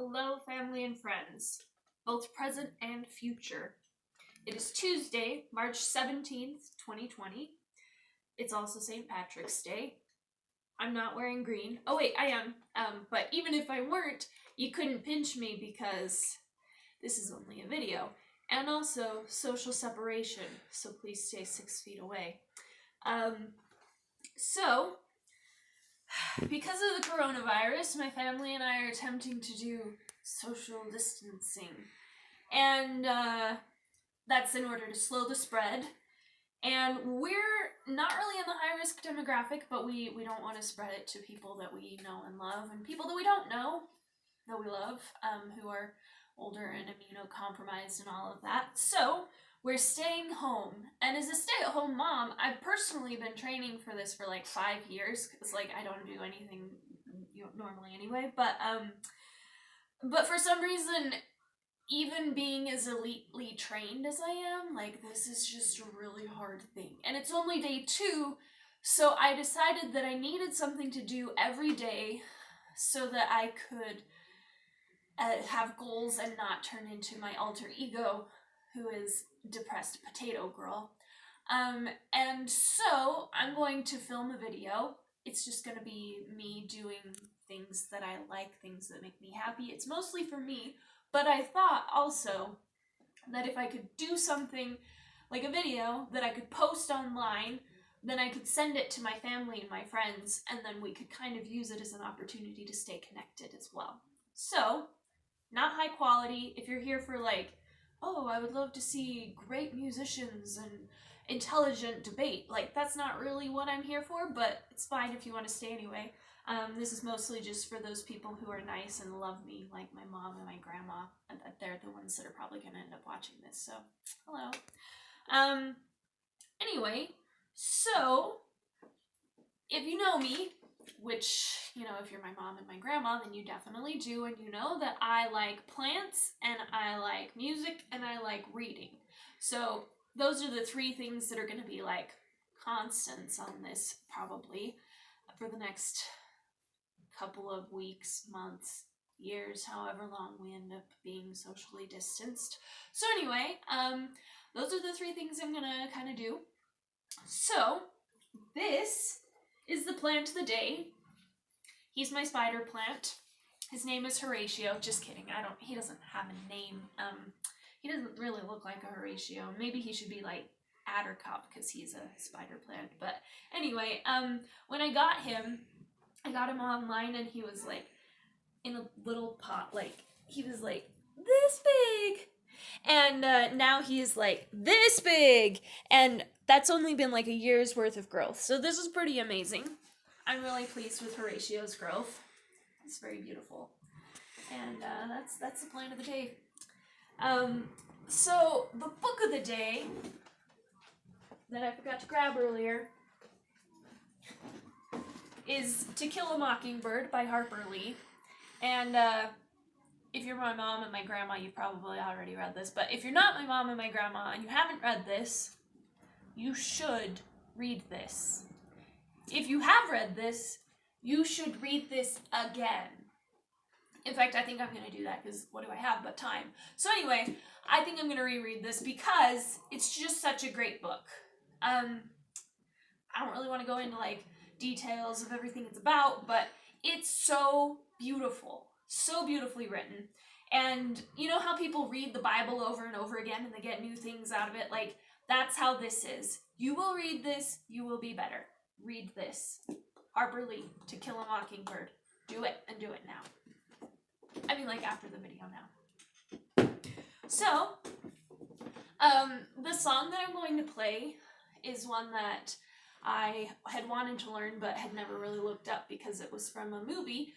Hello, family and friends, both present and future. It is Tuesday, March 17th, 2020. It's also St. Patrick's Day. I'm not wearing green. Oh wait, I am. But even if I weren't, you couldn't pinch me because this is only a video. And also social separation, so please stay 6 feet away. So, because of the coronavirus, my family and I are attempting to do social distancing. And that's in order to slow the spread. And we're not really in the high-risk demographic, but we don't want to spread it to people that we know and love, and people that we don't know, that we love, who are older and immunocompromised and all of that. So we're staying home. And as a stay-at-home mom, I've personally been training for this for like 5 years, because I don't do anything normally anyway. But for some reason, even being as elitely trained as I am, this is just a really hard thing. And it's only day 2, so I decided that I needed something to do every day so that I could have goals and not turn into my alter ego, who is depressed potato girl. And so I'm going to film a video. It's just going to be me doing things that I like, things that make me happy. It's mostly for me. But I thought also that if I could do something like a video that I could post online, then I could send it to my family and my friends, and then we could kind of use it as an opportunity to stay connected as well. So, not high quality. If you're here for oh, I would love to see great musicians and intelligent debate, that's not really what I'm here for, but it's fine if you want to stay anyway. This is mostly just for those people who are nice and love me, like my mom and my grandma. And they're the ones that are probably going to end up watching this, so hello. Anyway, so if you know me, which, if you're my mom and my grandma, then you definitely do, and you know that I like plants, and I like music, and I like reading. So those are the 3 things that are going to be constants on this, probably, for the next couple of weeks, months, years, however long we end up being socially distanced. So anyway, those are the 3 things I'm gonna kind of do. So this is the plant of the day. He's my spider plant. His name is Horatio. Just kidding. He doesn't have a name. He doesn't really look like a Horatio. Maybe he should be like Addercop because he's a spider plant. But anyway, when I got him online, and he was in a little pot, he was this big, and now he's this big, and that's only been a year's worth of growth, so this is pretty amazing. I'm really pleased with Horatio's growth. It's very beautiful, and that's the plant of the day. So the book of the day that I forgot to grab earlier is To Kill a Mockingbird by Harper Lee. And if you're my mom and my grandma, you probably already read this. But if you're not my mom and my grandma and you haven't read this, you should read this. If you have read this, you should read this again. In fact, I think I'm going to do that because what do I have but time? So anyway, I think I'm going to reread this because it's just such a great book. I don't really want to go into details of everything it's about, but it's so beautiful, so beautifully written. And you know how people read the Bible over and over again and they get new things out of it? That's how this is. You will read this, you will be better. Read this. Harper Lee, To Kill a Mockingbird. Do it, and do it now. I mean, after the video now. So, the song that I'm going to play is one that I had wanted to learn but had never really looked up because it was from a movie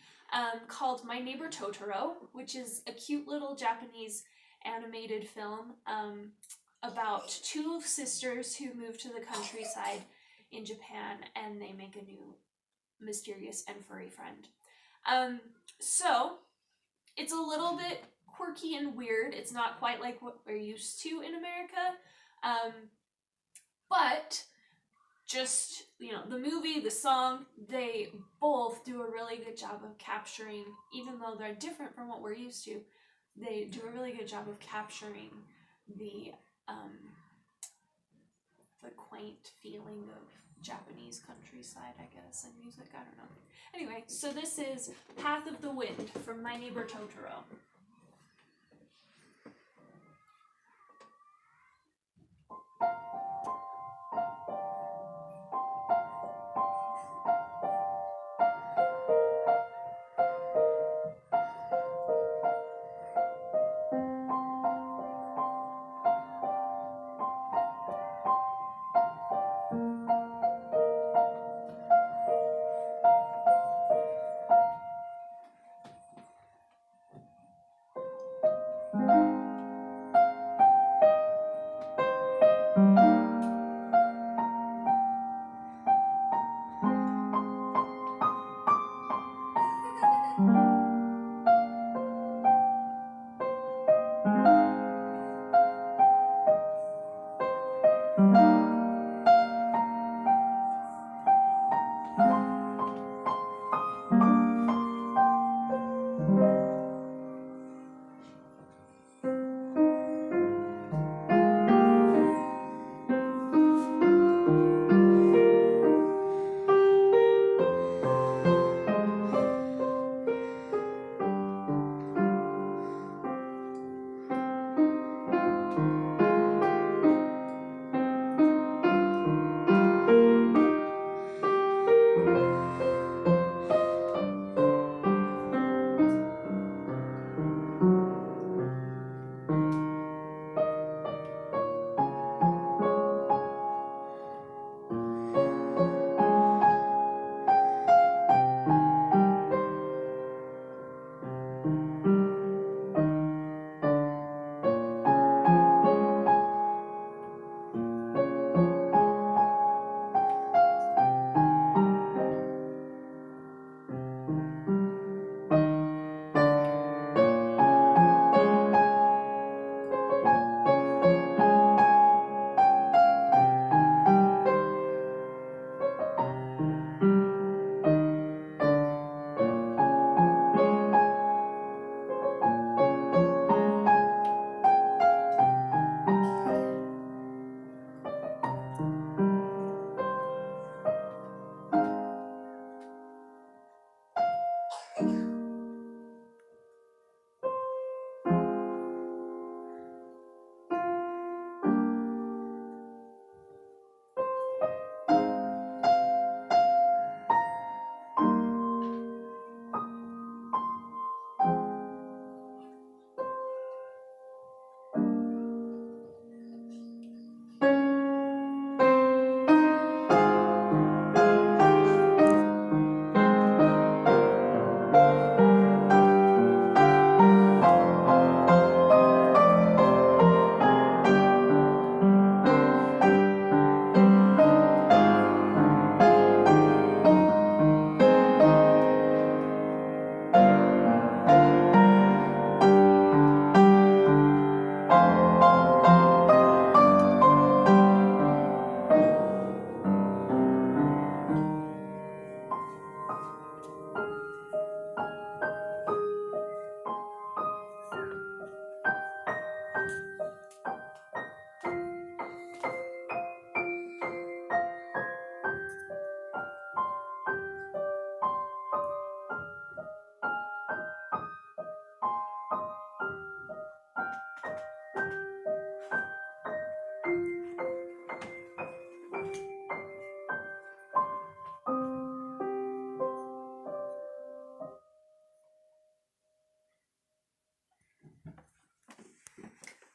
called My Neighbor Totoro, which is a cute little Japanese animated film about 2 sisters who move to the countryside in Japan, and they make a new mysterious and furry friend. So it's a little bit quirky and weird. It's not quite like what we're used to in America, but just, the movie, the song, they both do a really good job of capturing, even though they're different from what we're used to, they do a really good job of capturing the quaint feeling of Japanese countryside, I guess, and music, I don't know. Anyway, so this is Path of the Wind from My Neighbor Totoro.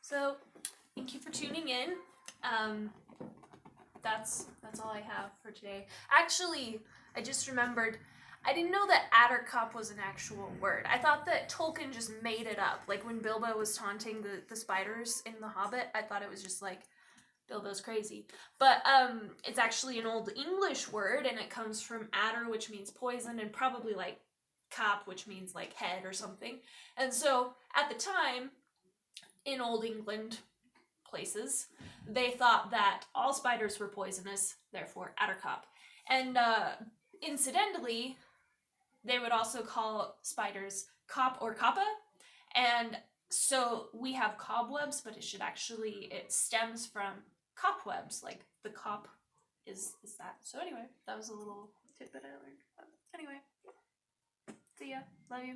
So, thank you for tuning in. That's all I have for today. Actually, I just remembered, I didn't know that Addercup was an actual word. I thought that Tolkien just made it up. Like when Bilbo was taunting the spiders in The Hobbit, I thought it was just like, Bilbo's crazy. But it's actually an Old English word, and it comes from adder, which means poison, and probably like cap, which means like head or something. And so at the time, in Old England, places, they thought that all spiders were poisonous, therefore Attercop. And incidentally, they would also call spiders cop or kappa. And so we have cobwebs, but it stems from cobwebs, like the cop is that. So anyway, that was a little tidbit I learned. But anyway, see ya. Love you.